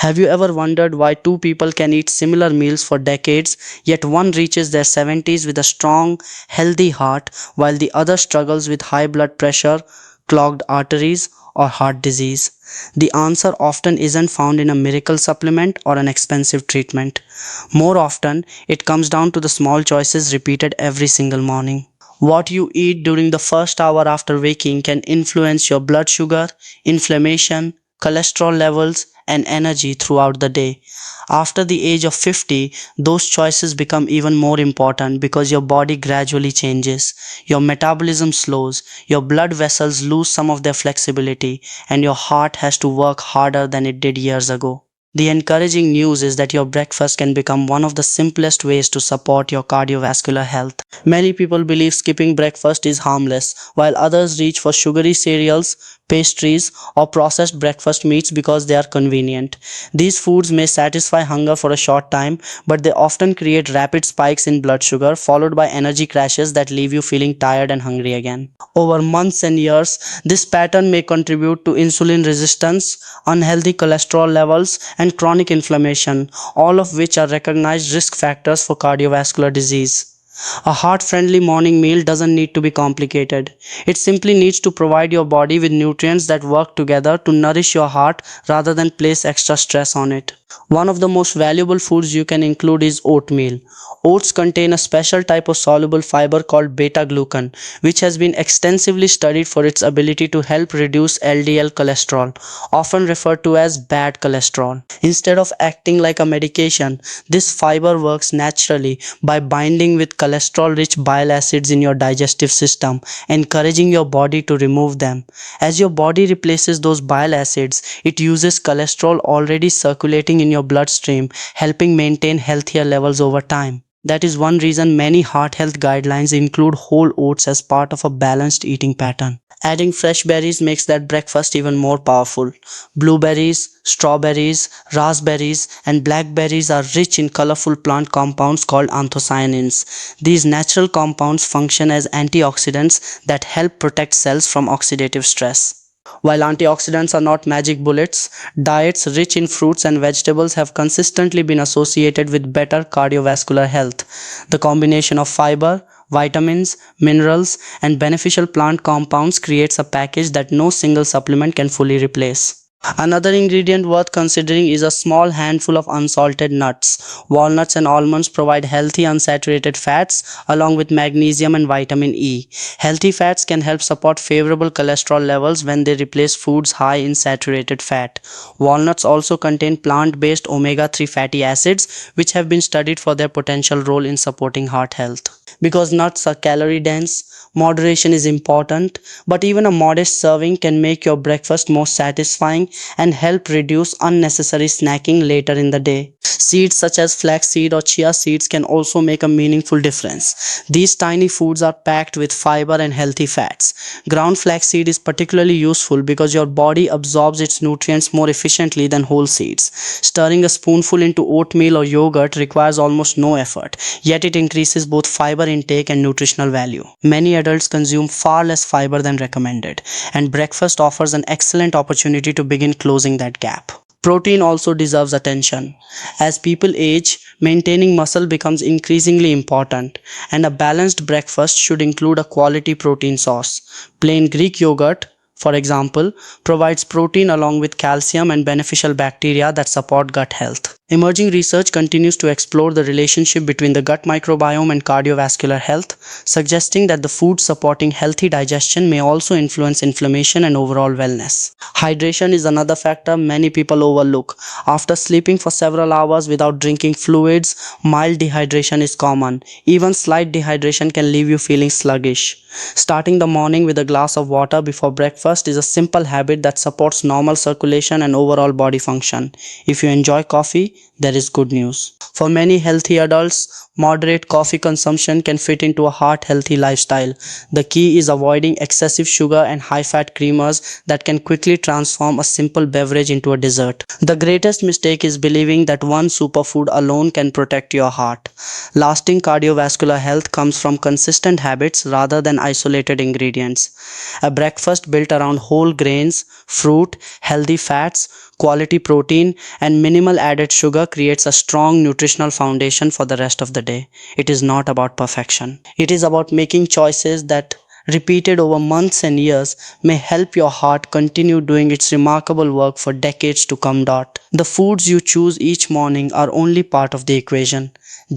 Have you ever wondered why two people can eat similar meals for decades, yet one reaches their 70s with a strong, healthy heart, while the other struggles with high blood pressure, clogged arteries, or heart disease? The answer often isn't found in a miracle supplement or an expensive treatment. More often, it comes down to the small choices repeated every single morning. What you eat during the first hour after waking can influence your blood sugar, inflammation, cholesterol levels, and energy throughout the day. After the age of 50, those choices become even more important because your body gradually changes. Your metabolism slows, your blood vessels lose some of their flexibility, and your heart has to work harder than it did years ago. The encouraging news is that your breakfast can become one of the simplest ways to support your cardiovascular health. Many people believe skipping breakfast is harmless, while others reach for sugary cereals, pastries, or processed breakfast meats because they are convenient. These foods may satisfy hunger for a short time, but they often create rapid spikes in blood sugar, followed by energy crashes that leave you feeling tired and hungry again. Over months and years, this pattern may contribute to insulin resistance, unhealthy cholesterol levels, and chronic inflammation, all of which are recognized risk factors for cardiovascular disease. A heart-friendly morning meal doesn't need to be complicated. It simply needs to provide your body with nutrients that work together to nourish your heart rather than place extra stress on it. One of the most valuable foods you can include is oatmeal. Oats contain a special type of soluble fiber called beta-glucan, which has been extensively studied for its ability to help reduce LDL cholesterol, often referred to as bad cholesterol. Instead of acting like a medication, this fiber works naturally by binding with cholesterol-rich bile acids in your digestive system, encouraging your body to remove them. As your body replaces those bile acids, it uses cholesterol already circulating in your bloodstream, helping maintain healthier levels over time. That is one reason many heart health guidelines include whole oats as part of a balanced eating pattern. Adding fresh berries makes that breakfast even more powerful. Blueberries, strawberries, raspberries, and blackberries are rich in colorful plant compounds called anthocyanins. These natural compounds function as antioxidants that help protect cells from oxidative stress. While antioxidants are not magic bullets, diets rich in fruits and vegetables have consistently been associated with better cardiovascular health. The combination of fiber, vitamins, minerals, and beneficial plant compounds creates a package that no single supplement can fully replace. Another ingredient worth considering is a small handful of unsalted nuts. Walnuts and almonds provide healthy unsaturated fats along with magnesium and vitamin E. Healthy fats can help support favorable cholesterol levels when they replace foods high in saturated fat. Walnuts also contain plant-based omega-3 fatty acids, which have been studied for their potential role in supporting heart health. Because nuts are calorie dense, moderation is important, but even a modest serving can make your breakfast more satisfying and help reduce unnecessary snacking later in the day. Seeds such as flaxseed or chia seeds can also make a meaningful difference. These tiny foods are packed with fiber and healthy fats. Ground flaxseed is particularly useful because your body absorbs its nutrients more efficiently than whole seeds. Stirring a spoonful into oatmeal or yogurt requires almost no effort, yet it increases both fiber intake and nutritional value. Many adults consume far less fiber than recommended, and breakfast offers an excellent opportunity to begin closing that gap. Protein also deserves attention. As people age, maintaining muscle becomes increasingly important, and a balanced breakfast should include a quality protein source. Plain Greek yogurt, for example, provides protein along with calcium and beneficial bacteria that support gut health. Emerging research continues to explore the relationship between the gut microbiome and cardiovascular health, suggesting that the foods supporting healthy digestion may also influence inflammation and overall wellness. Hydration is another factor many people overlook. After sleeping for several hours without drinking fluids, mild dehydration is common. Even slight dehydration can leave you feeling sluggish. Starting the morning with a glass of water before breakfast is a simple habit that supports normal circulation and overall body function. If you enjoy coffee, there is good news. For many healthy adults, moderate coffee consumption can fit into a heart-healthy lifestyle. The key is avoiding excessive sugar and high-fat creamers that can quickly transform a simple beverage into a dessert. The greatest mistake is believing that one superfood alone can protect your heart. Lasting cardiovascular health comes from consistent habits rather than isolated ingredients. A breakfast built around whole grains, fruit, healthy fats, quality protein, and minimal added sugar creates a strong nutritional foundation for the rest of the day. It is not about perfection. It is about making choices that, repeated over months and years, may help your heart continue doing its remarkable work for decades to come. The foods you choose each morning are only part of the equation.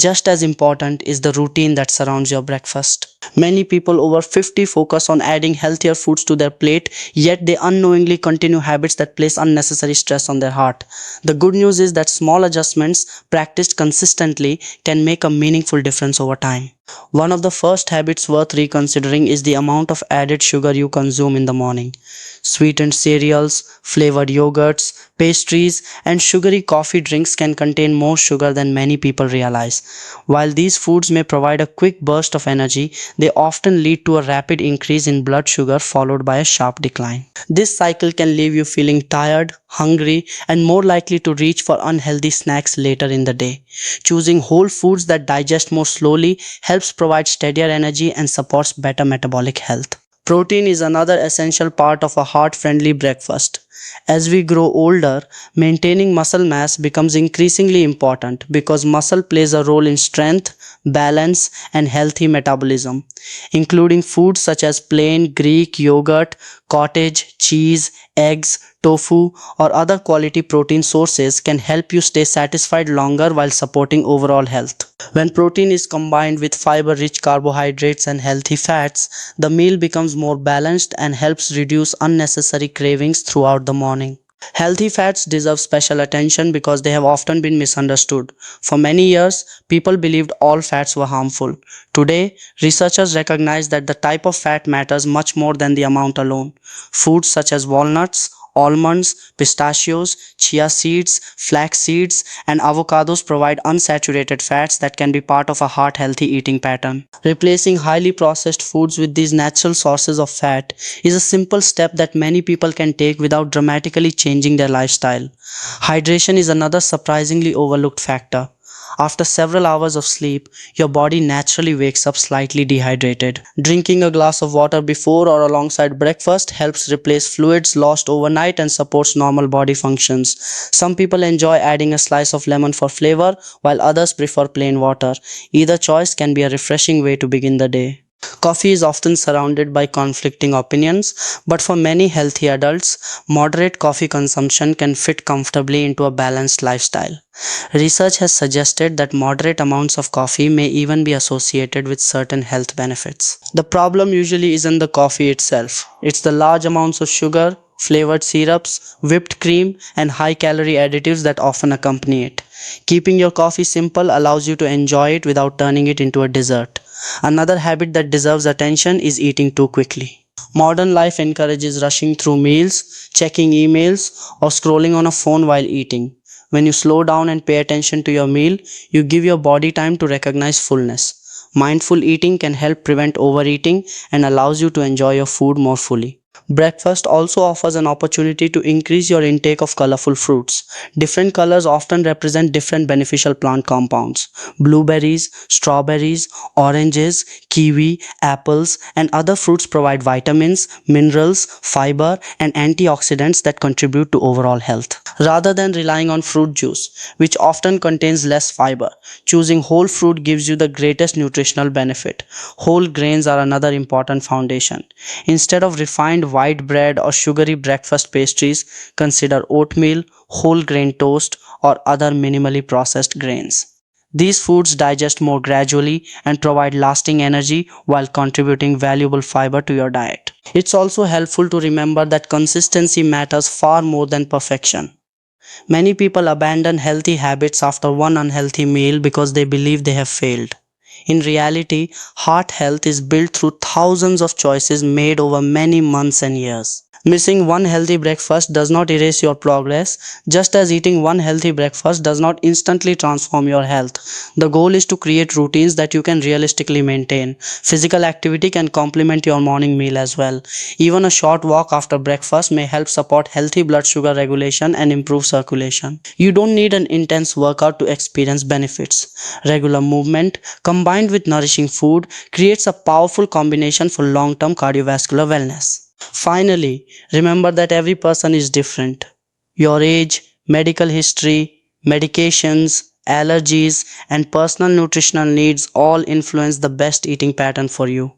Just as important is the routine that surrounds your breakfast. Many people over 50 focus on adding healthier foods to their plate, yet they unknowingly continue habits that place unnecessary stress on their heart. The good news is that small adjustments practiced consistently can make a meaningful difference over time. One of the first habits worth reconsidering is the amount of added sugar you consume in the morning. Sweetened cereals, flavored yogurts, pastries, and sugary coffee drinks can contain more sugar than many people realize. While these foods may provide a quick burst of energy, they often lead to a rapid increase in blood sugar followed by a sharp decline. This cycle can leave you feeling tired, hungry, and more likely to reach for unhealthy snacks later in the day. Choosing whole foods that digest more slowly helps provide steadier energy and supports better metabolic health. Protein is another essential part of a heart-friendly breakfast. As we grow older, maintaining muscle mass becomes increasingly important because muscle plays a role in strength, balance, and healthy metabolism. Including foods such as plain Greek yogurt, cottage, cheese, eggs, tofu, or other quality protein sources can help you stay satisfied longer while supporting overall health. When protein is combined with fiber-rich carbohydrates and healthy fats, the meal becomes more balanced and helps reduce unnecessary cravings throughout the morning. Healthy fats deserve special attention because they have often been misunderstood. For many years, people believed all fats were harmful. Today, researchers recognize that the type of fat matters much more than the amount alone. Foods such as walnuts, almonds, pistachios, chia seeds, flax seeds, and avocados provide unsaturated fats that can be part of a heart-healthy eating pattern. Replacing highly processed foods with these natural sources of fat is a simple step that many people can take without dramatically changing their lifestyle. Hydration is another surprisingly overlooked factor. After several hours of sleep, your body naturally wakes up slightly dehydrated. Drinking a glass of water before or alongside breakfast helps replace fluids lost overnight and supports normal body functions. Some people enjoy adding a slice of lemon for flavor, while others prefer plain water. Either choice can be a refreshing way to begin the day. Coffee is often surrounded by conflicting opinions, but for many healthy adults, moderate coffee consumption can fit comfortably into a balanced lifestyle. Research has suggested that moderate amounts of coffee may even be associated with certain health benefits. The problem usually isn't the coffee itself, it's the large amounts of sugar, flavored syrups, whipped cream, and high-calorie additives that often accompany it. Keeping your coffee simple allows you to enjoy it without turning it into a dessert. Another habit that deserves attention is eating too quickly. Modern life encourages rushing through meals, checking emails, or scrolling on a phone while eating. When you slow down and pay attention to your meal, you give your body time to recognize fullness. Mindful eating can help prevent overeating and allows you to enjoy your food more fully. Breakfast also offers an opportunity to increase your intake of colorful fruits. Different colors often represent different beneficial plant compounds. Blueberries, strawberries, oranges, kiwi, apples, and other fruits provide vitamins, minerals, fiber, and antioxidants that contribute to overall health. Rather than relying on fruit juice, which often contains less fiber, choosing whole fruit gives you the greatest nutritional benefit. Whole grains are another important foundation. Instead of refined white bread or sugary breakfast pastries, consider oatmeal, whole grain toast, or other minimally processed grains. These foods digest more gradually and provide lasting energy while contributing valuable fiber to your diet. It's also helpful to remember that consistency matters far more than perfection. Many people abandon healthy habits after one unhealthy meal because they believe they have failed. In reality, heart health is built through thousands of choices made over many months and years. Missing one healthy breakfast does not erase your progress, just as eating one healthy breakfast does not instantly transform your health. The goal is to create routines that you can realistically maintain. Physical activity can complement your morning meal as well. Even a short walk after breakfast may help support healthy blood sugar regulation and improve circulation. You don't need an intense workout to experience benefits. Regular movement, combined with nourishing food, creates a powerful combination for long-term cardiovascular wellness. Finally, remember that every person is different. Your age, medical history, medications, allergies, and personal nutritional needs all influence the best eating pattern for you.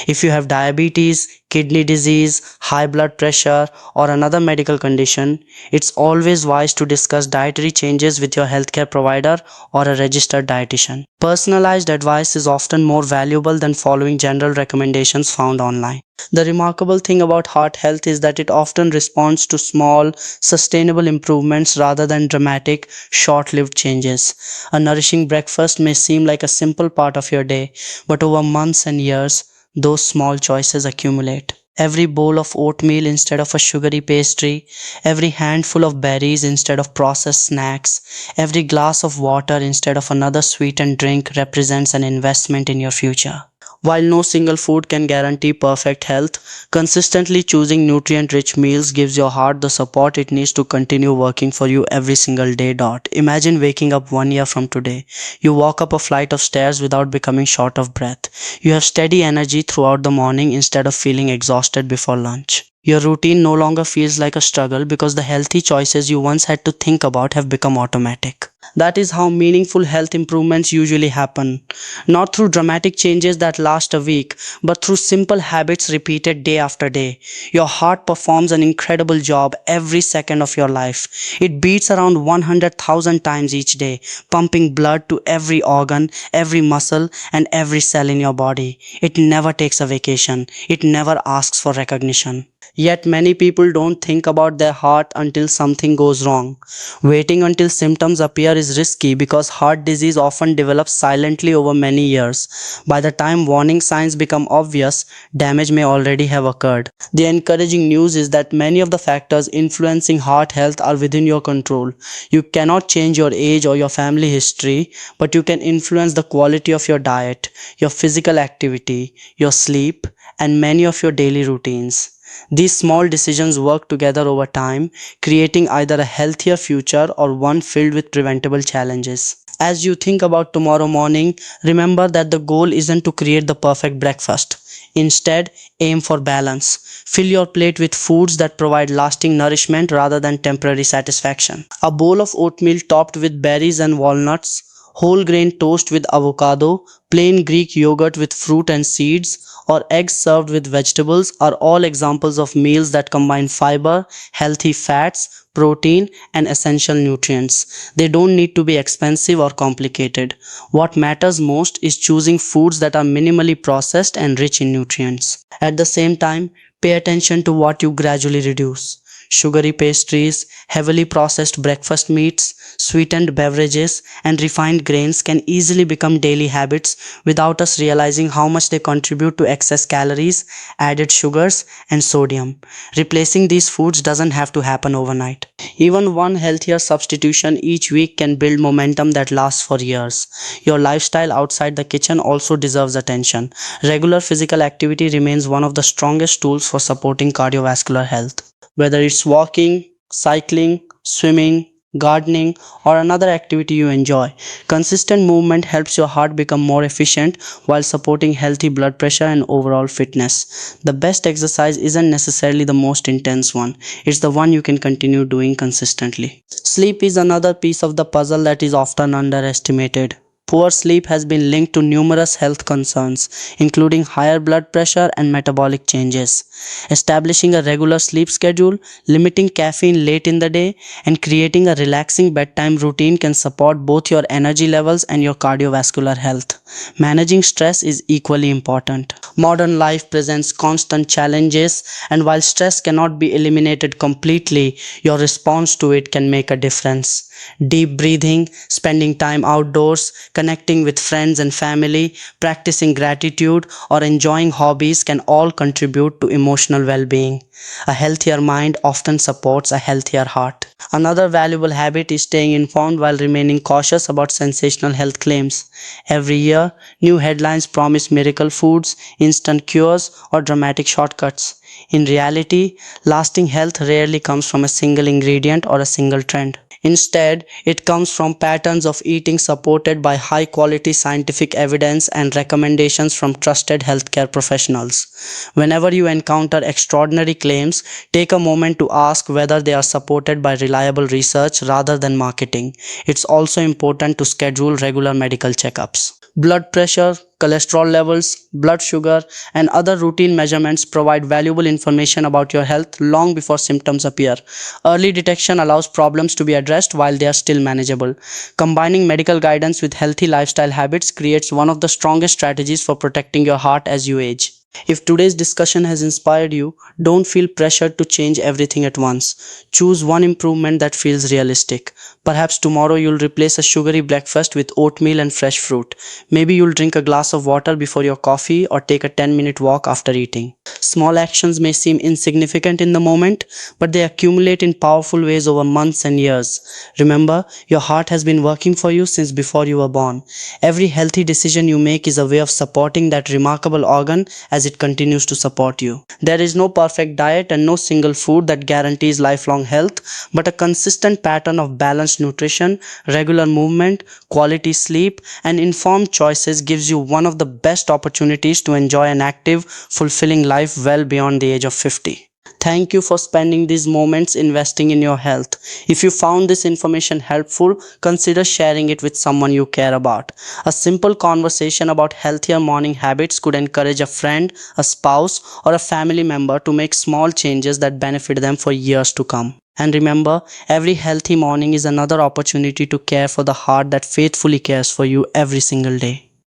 If you have diabetes, kidney disease, high blood pressure, or another medical condition, it's always wise to discuss dietary changes with your healthcare provider or a registered dietitian. Personalized advice is often more valuable than following general recommendations found online. The remarkable thing about heart health is that it often responds to small, sustainable improvements rather than dramatic, short lived changes. A nourishing breakfast may seem like a simple part of your day, but over months and years, those small choices accumulate. Every bowl of oatmeal instead of a sugary pastry, every handful of berries instead of processed snacks, every glass of water instead of another sweetened drink represents an investment in your future. While no single food can guarantee perfect health, consistently choosing nutrient rich meals gives your heart the support it needs to continue working for you every single day. Imagine waking up 1 year from today. You walk up a flight of stairs without becoming short of breath. You have steady energy throughout the morning instead of feeling exhausted before lunch. Your routine no longer feels like a struggle because the healthy choices you once had to think about have become automatic. That is how meaningful health improvements usually happen. Not through dramatic changes that last a week, but through simple habits repeated day after day. Your heart performs an incredible job every second of your life. It beats around 100,000 times each day, pumping blood to every organ, every muscle, and every cell in your body. It never takes a vacation. It never asks for recognition. Yet many people don't think about their heart until something goes wrong. Waiting until symptoms appear is risky because heart disease often develops silently over many years. By the time warning signs become obvious, damage may already have occurred. The encouraging news is that many of the factors influencing heart health are within your control. You cannot change your age or your family history, but you can influence the quality of your diet, your physical activity, your sleep, and many of your daily routines. These small decisions work together over time, creating either a healthier future or one filled with preventable challenges. As you think about tomorrow morning, remember that the goal isn't to create the perfect breakfast. Instead, aim for balance. Fill your plate with foods that provide lasting nourishment rather than temporary satisfaction. A bowl of oatmeal topped with berries and walnuts, whole grain toast with avocado, plain Greek yogurt with fruit and seeds, or eggs served with vegetables are all examples of meals that combine fiber, healthy fats, protein, and essential nutrients. They don't need to be expensive or complicated. What matters most is choosing foods that are minimally processed and rich in nutrients. At the same time, pay attention to what you gradually reduce. Sugary pastries, heavily processed breakfast meats, sweetened beverages, and refined grains can easily become daily habits without us realizing how much they contribute to excess calories, added sugars, and sodium. Replacing these foods doesn't have to happen overnight. Even one healthier substitution each week can build momentum that lasts for years. Your lifestyle outside the kitchen also deserves attention. Regular physical activity remains one of the strongest tools for supporting cardiovascular health. Whether it's walking, cycling, swimming, gardening, or another activity you enjoy, consistent movement helps your heart become more efficient while supporting healthy blood pressure and overall fitness. The best exercise isn't necessarily the most intense one, it's the one you can continue doing consistently. Sleep is another piece of the puzzle that is often underestimated. Poor sleep has been linked to numerous health concerns, including higher blood pressure and metabolic changes. Establishing a regular sleep schedule, limiting caffeine late in the day, and creating a relaxing bedtime routine can support both your energy levels and your cardiovascular health. Managing stress is equally important. Modern life presents constant challenges, and while stress cannot be eliminated completely, your response to it can make a difference. Deep breathing, spending time outdoors, connecting with friends and family, practicing gratitude, or enjoying hobbies can all contribute to emotional well-being. A healthier mind often supports a healthier heart. Another valuable habit is staying informed while remaining cautious about sensational health claims. Every year, new headlines promise miracle foods, instant cures, or dramatic shortcuts. In reality, lasting health rarely comes from a single ingredient or a single trend. Instead, it comes from patterns of eating supported by high quality scientific evidence and recommendations from trusted healthcare professionals. Whenever you encounter extraordinary claims, take a moment to ask whether they are supported by reliable research rather than marketing. It's also important to schedule regular medical checkups. Blood pressure, cholesterol levels, blood sugar, and other routine measurements provide valuable information about your health long before symptoms appear. Early detection allows problems to be addressed while they are still manageable. Combining medical guidance with healthy lifestyle habits creates one of the strongest strategies for protecting your heart as you age. If today's discussion has inspired you, don't feel pressured to change everything at once. Choose one improvement that feels realistic. Perhaps tomorrow you'll replace a sugary breakfast with oatmeal and fresh fruit. Maybe you'll drink a glass of water before your coffee or take a 10-minute walk after eating. Small actions may seem insignificant in the moment, but they accumulate in powerful ways over months and years. Remember, your heart has been working for you since before you were born. Every healthy decision you make is a way of supporting that remarkable organ as it continues to support you. There is no perfect diet and no single food that guarantees lifelong health, but a consistent pattern of balanced nutrition, regular movement, quality sleep, and informed choices gives you one of the best opportunities to enjoy an active, fulfilling life well beyond the age of 50. Thank you for spending these moments investing in your health. If you found this information helpful, consider sharing it with someone you care about. A simple conversation about healthier morning habits could encourage a friend, a spouse, or a family member to make small changes that benefit them for years to come. And remember, every healthy morning is another opportunity to care for the heart that faithfully cares for you every single day.